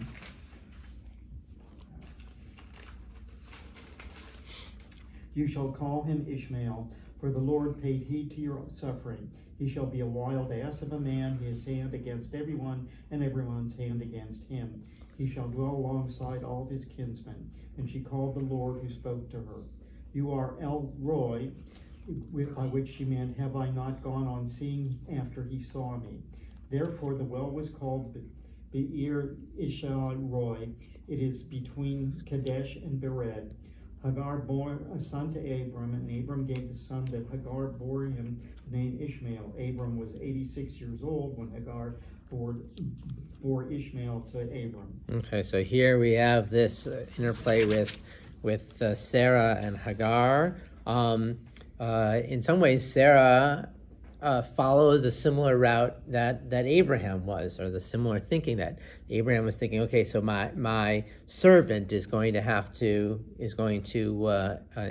You shall call him Ishmael, for the Lord paid heed to your suffering. He shall be a wild ass of a man, his hand against everyone, and everyone's hand against him. He shall dwell alongside all of his kinsmen." And she called the Lord who spoke to her. "You are El Roy," by which she meant, "Have I not gone on seeing after he saw me?" Therefore the well was called Be'er Ishal Roy. It is between Kadesh and Bered. Hagar bore a son to Abram, and Abram gave the son that Hagar bore him the name Ishmael. Abram was 86 years old when Hagar bore Ishmael to Abram. Okay, so here we have this interplay with Sarah and Hagar. In some ways, Sarah follows a similar route that Abraham was, or the similar thinking that Abraham was thinking. Okay, so my servant is going to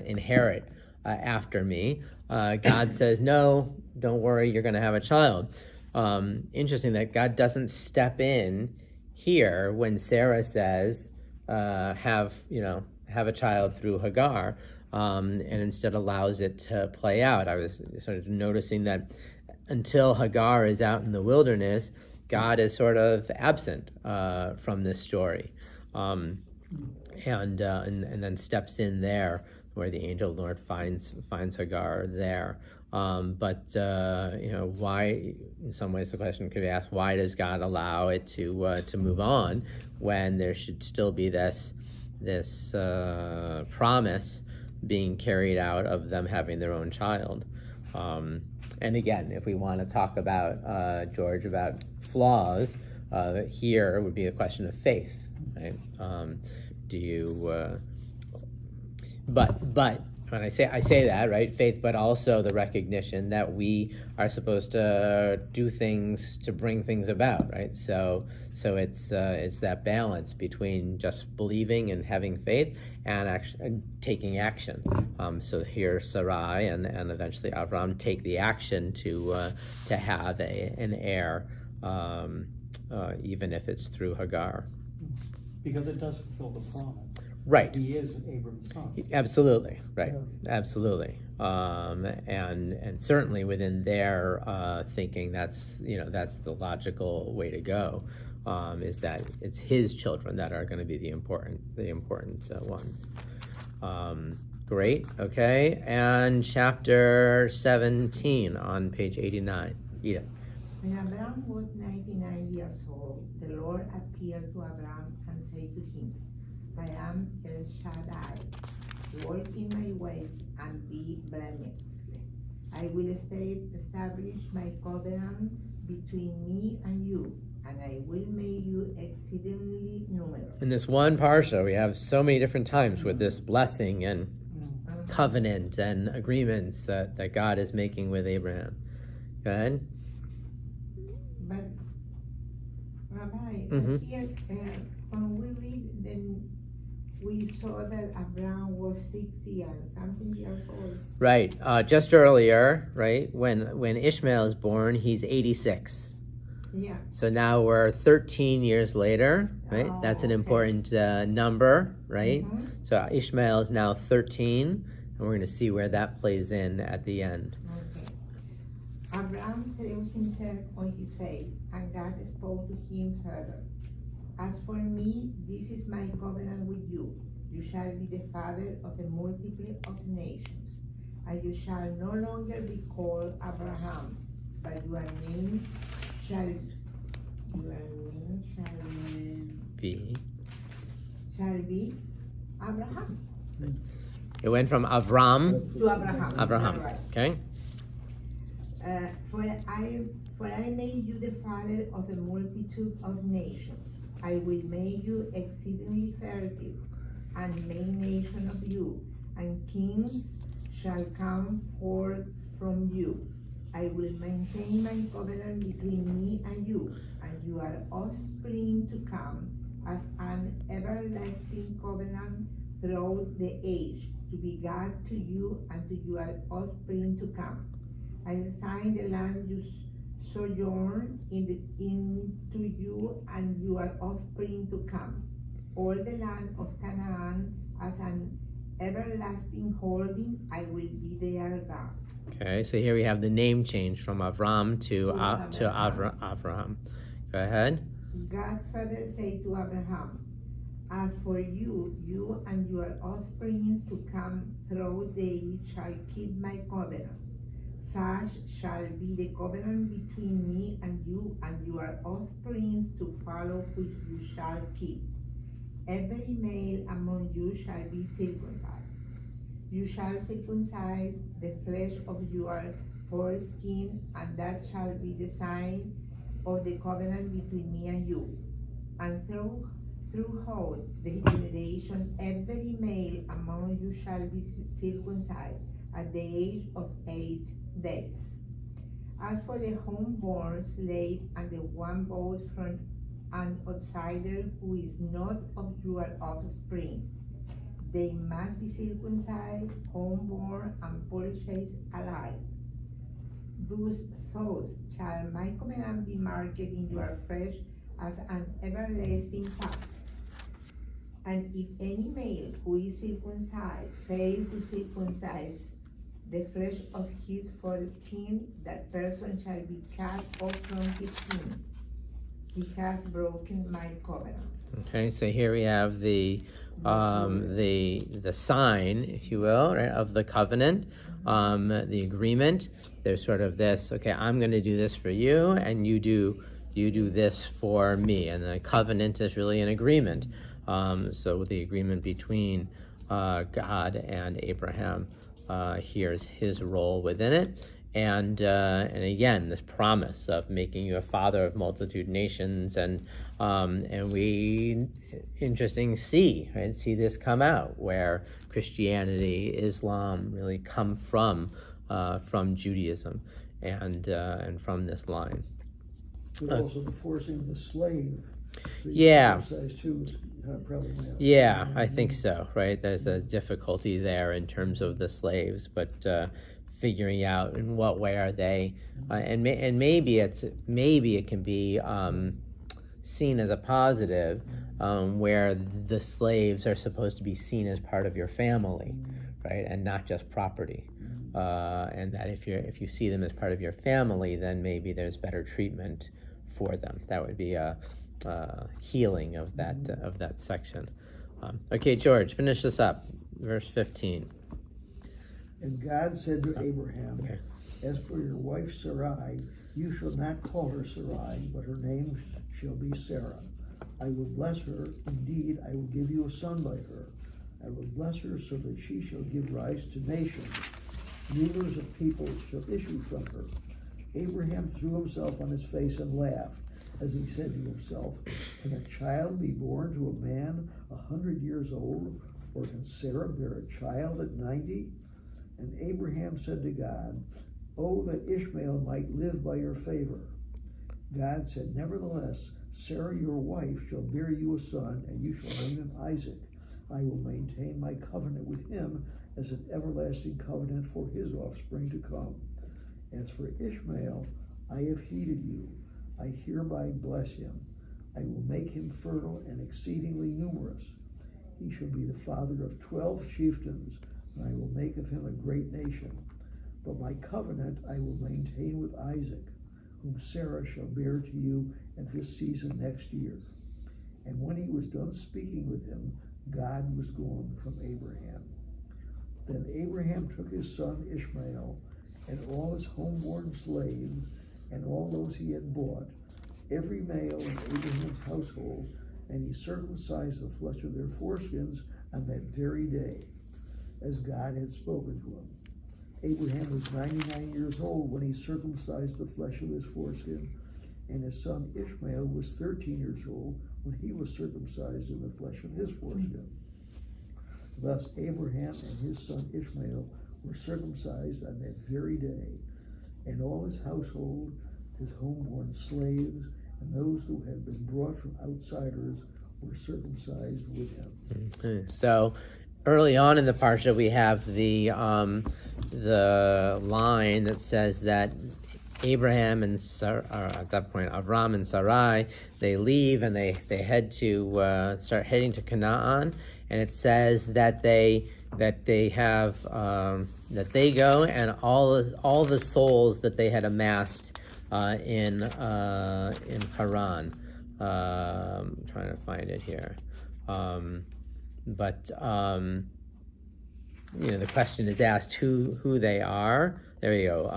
inherit after me. God says, no, don't worry, you're going to have a child. Interesting that God doesn't step in here when Sarah says, have a child through Hagar. And instead allows it to play out. I was sort of noticing that until Hagar is out in the wilderness, God is sort of absent from this story, and then steps in there where the angel of the Lord finds Hagar there. But why? In some ways, the question could be asked: why does God allow it to move on when there should still be this promise being carried out of them having their own child? And again, if we want to talk about George, about flaws, here would be a question of faith, right? Do you? But when I say that, right, faith, but also the recognition that we are supposed to do things to bring things about, right? So it's that balance between just believing and having faith and taking action. So here Sarai and eventually Avram take the action to have an heir, even if it's through Hagar. Because it does fulfill the promise. Right. He is Abram's son. Absolutely, right. Yeah. Absolutely. And certainly within their thinking, that's the logical way to go. Is that it's his children that are going to be the important ones. Great. Okay. And chapter 17 on page 89. Edith. When Abraham was 99 years old, the Lord appeared to Abraham and said to him, I am El Shaddai. Walk in my ways and be blameless. I will establish my covenant between me and you, and I will make you exceedingly numerous. In this one parsha, we have so many different times with this blessing and covenant and agreements that God is making with Abraham. Go ahead. But, Rabbi, Mhm. here, when we read, then we saw that Abraham was 60 and something years old. Right. Just earlier, right, when Ishmael is born, he's 86. Yeah. So now we're 13 years later, right? Oh, That's an okay. important number, right? Mhm. So Ishmael is now 13, and we're going to see where that plays in at the end. Okay. Abraham threw himself on his face, and God spoke to him further. As for me, this is my covenant with you. You shall be the father of a multitude of nations, and you shall no longer be called Abraham, but your name shall B. Abraham. It went from Avram To Abraham. Abraham. Right. Okay. For I made you the father of a multitude of nations. I will make you exceedingly fertile, and make nation of you, and kings shall come forth from you. I will maintain my covenant between me and you your offspring to come, as an everlasting covenant throughout the age, to be God to you and to your offspring to come. I assign the land you sojourn into you and your offspring to come, all the land of Canaan as an everlasting holding. I will be their God. Okay, so here we have the name change from Avram to Avraham. Go ahead. God further said to Abraham, as for you, you and your offspring to come throughout the age shall keep my covenant, Such shall be the covenant between me and your offspring to follow, which you shall keep. Every male among you shall be circumcised. You shall circumcise the flesh of your foreskin, and that shall be the sign of the covenant between me and you. And throughout the generation, every male among you shall be circumcised at the age of 8 days. As for the homeborn slave and the one bought from an outsider who is not of your offspring, they must be circumcised, homeborn, and purchased alive. Thus shall my covenant be marked in your flesh as an everlasting pact. And if any male who is circumcised fails to circumcise the flesh of his foreskin, that person shall be cast off from his kin. He has broken my covenant. Okay, so here we have the sign, if you will, right, of the covenant, the agreement. There's sort of this, okay, I'm going to do this for you, and you do this for me, and the covenant is really an agreement. So the agreement between God and Abraham, here's his role within it. And again, this promise of making you a father of multitude nations, and we see this come out where Christianity, Islam really come from Judaism and from this line. But also the forcing of the slave. Yeah. Too is kind of problematic. Yeah, I think so. Right, there's a difficulty there in terms of the slaves, but figuring out in what way are they, and maybe it can be seen as a positive, where the slaves are supposed to be seen as part of your family, right, and not just property, and that if you see them as part of your family, then maybe there's better treatment for them. That would be a healing of that section. Okay, George, finish this up, verse 15. And God said to Abraham, Okay. As for your wife Sarai, you shall not call her Sarai, but her name shall be Sarah. I will bless her. Indeed, I will give you a son by her. I will bless her so that she shall give rise to nations. Rulers of peoples shall issue from her. Abraham threw himself on his face and laughed, as he said to himself, Can a child be born to a man 100 years old, or can Sarah bear a child at 90? And Abraham said to God, Oh, that Ishmael might live by your favor. God said, Nevertheless, Sarah your wife shall bear you a son, and you shall name him Isaac. I will maintain my covenant with him as an everlasting covenant for his offspring to come. As for Ishmael, I have heeded you. I hereby bless him. I will make him fertile and exceedingly numerous. He shall be the father of 12 chieftains, and I will make of him a great nation. But my covenant I will maintain with Isaac, whom Sarah shall bear to you at this season next year. And when he was done speaking with him, God was gone from Abraham. Then Abraham took his son Ishmael, and all his homeborn slaves, and all those he had bought, every male in Abraham's household, and he circumcised the flesh of their foreskins on that very day, as God had spoken to him. Abraham was 99 years old when he circumcised the flesh of his foreskin, and his son Ishmael was 13 years old when he was circumcised in the flesh of his foreskin. Thus Abraham and his son Ishmael were circumcised on that very day, and all his household, his homeborn slaves, and those who had been brought from outsiders were circumcised with him. Okay. So early on in the parsha, we have the line that says that Abraham and at that point Avram and Sarai, they leave and they head to start heading to Canaan, and it says that they go, and all the souls that they had amassed in Haran. I'm trying to find it here. But the question is asked who they are, There you go.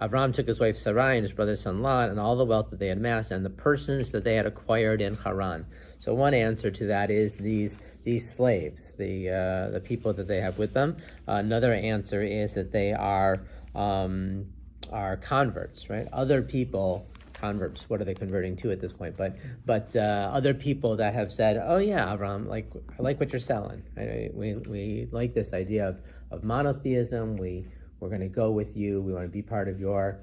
Avram took his wife Sarai and his brother's son Lot and all the wealth that they had amassed and the persons that they had acquired in Haran. So one answer to that is these slaves, the people that they have with them. Another answer is that they are converts, right? Other people, converts. What are they converting to at this point? But other people that have said, "Oh yeah, Avram, I like what you're selling. Right? We like this idea of monotheism. We're going to go with you. We want to be part of your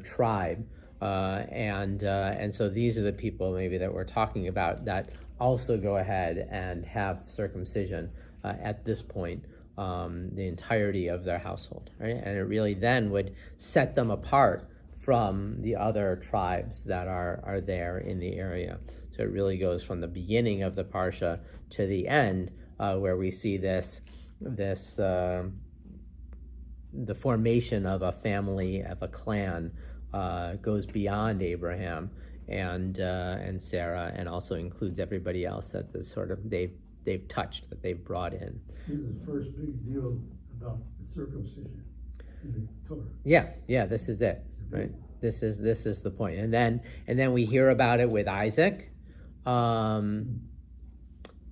tribe." And so these are the people maybe that we're talking about that also go ahead and have circumcision at this point, the entirety of their household, right? And it really then would set them apart from the other tribes that are there in the area. So it really goes from the beginning of the Parsha to the end, where we see the formation of a family, of a clan, goes beyond Abraham and Sarah, and also includes everybody else that the sort of they've touched, that they've brought in. This is the first big deal about the circumcision in the Torah. Yeah, this is it, right? This is the point, and then we hear about it with Isaac, and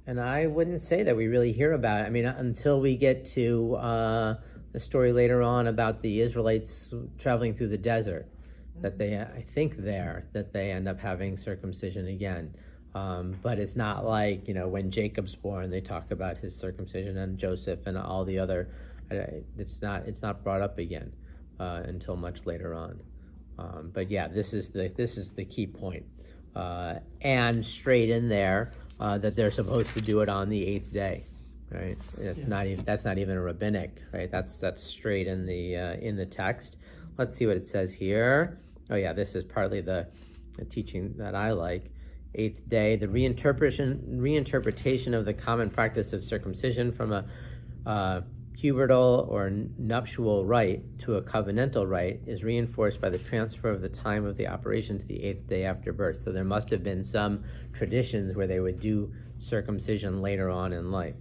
I wouldn't say that we really hear about it. I mean, until we get to the story later on about the Israelites traveling through the desert, that they, I think that they end up having circumcision again. But it's not like, when Jacob's born, they talk about his circumcision, and Joseph and all the other, it's not brought up again until much later on. But yeah, this is the key point. And straight in there, that they're supposed to do it on the 8th day. Right, that's not even a rabbinic, right? That's straight in the text. Let's see what it says here. Oh yeah, this is partly the teaching that I like. 8th day, the reinterpretation of the common practice of circumcision from a pubertal or nuptial rite to a covenantal rite is reinforced by the transfer of the time of the operation to the 8th day after birth. So there must have been some traditions where they would do circumcision later on in life.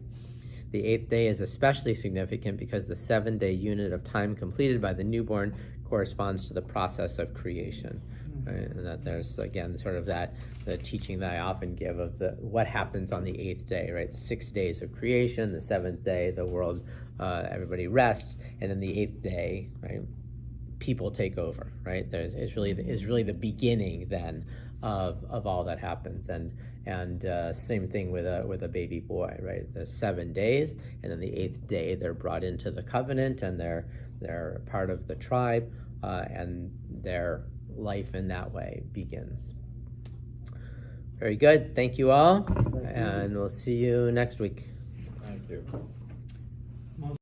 The 8th day is especially significant because the 7-day unit of time completed by the newborn corresponds to the process of creation. Right? And that there's, again, sort of the teaching that I often give of what happens on the 8th day, right? 6 days of creation, the 7th day, the world, everybody rests, and then the 8th day, right? People take over, right? It's really the beginning then of all that happens, and same thing with a baby boy, right? The 7 days, and then the 8th day they're brought into the covenant, and they're part of the tribe, and their life in that way begins. Very good. Thank you all, and we'll see you next week. Thank you.